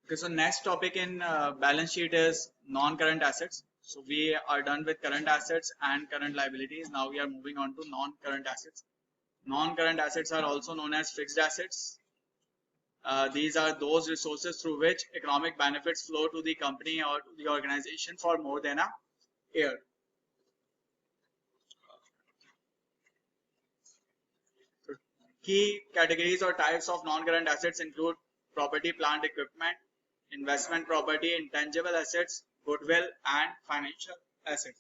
Okay, so next topic in balance sheet is non-current assets. So we are done with current assets and current liabilities. Now we are moving on to non-current assets. Non-current assets are also known as fixed assets. These are those resources through which economic benefits flow to the company or to the organization for more than a year. Key categories or types of non-current assets include property, plant, equipment, investment property, intangible assets, goodwill, and financial assets.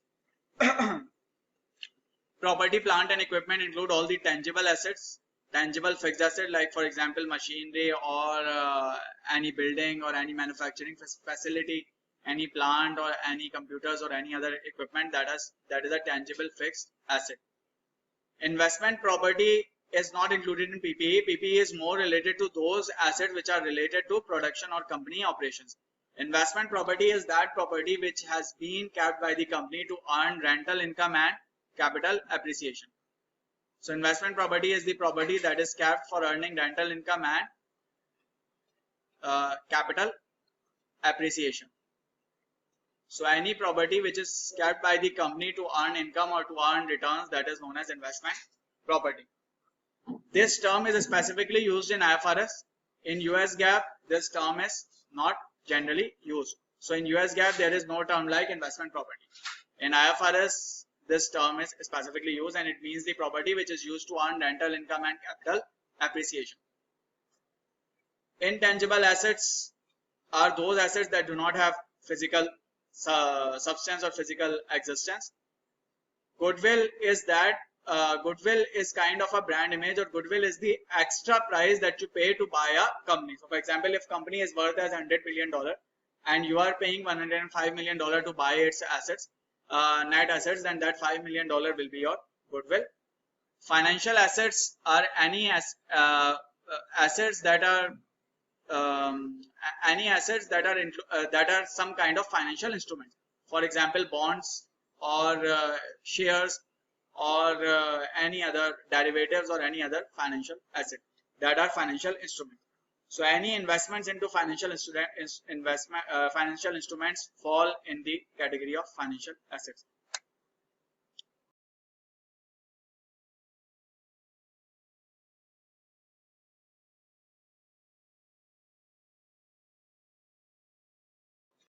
Property, plant, and equipment include all the tangible assets, tangible fixed asset like for example machinery or any building or any manufacturing facility, any plant or any computers or any other equipment that is a tangible fixed asset. Investment property is not included in PPE. PPE is more related to those assets which are related to production or company operations. Investment property is that property which has been kept by the company to earn rental income and capital appreciation. So investment property is the property that is kept for earning rental income and capital appreciation. So any property which is kept by the company to earn income or to earn returns, that is known as investment property. This term is specifically used in IFRS. In US GAAP, this term is not generally used. So in US GAAP, there is no term like investment property. In IFRS, this term is specifically used and it means the property which is used to earn rental income and capital appreciation. Intangible assets are those assets that do not have physical substance or physical existence. Goodwill is that goodwill is kind of a brand image, or goodwill is the extra price that you pay to buy a company. So for example, if company is worth as $100 million and you are paying $105 million to buy its assets, net assets, then that $5 million will be your goodwill. Financial assets are any assets that are that are some kind of financial instrument. For example, bonds or shares or any other derivatives or any other financial asset that are financial instruments. So any investments into financial instruments fall in the category of financial assets.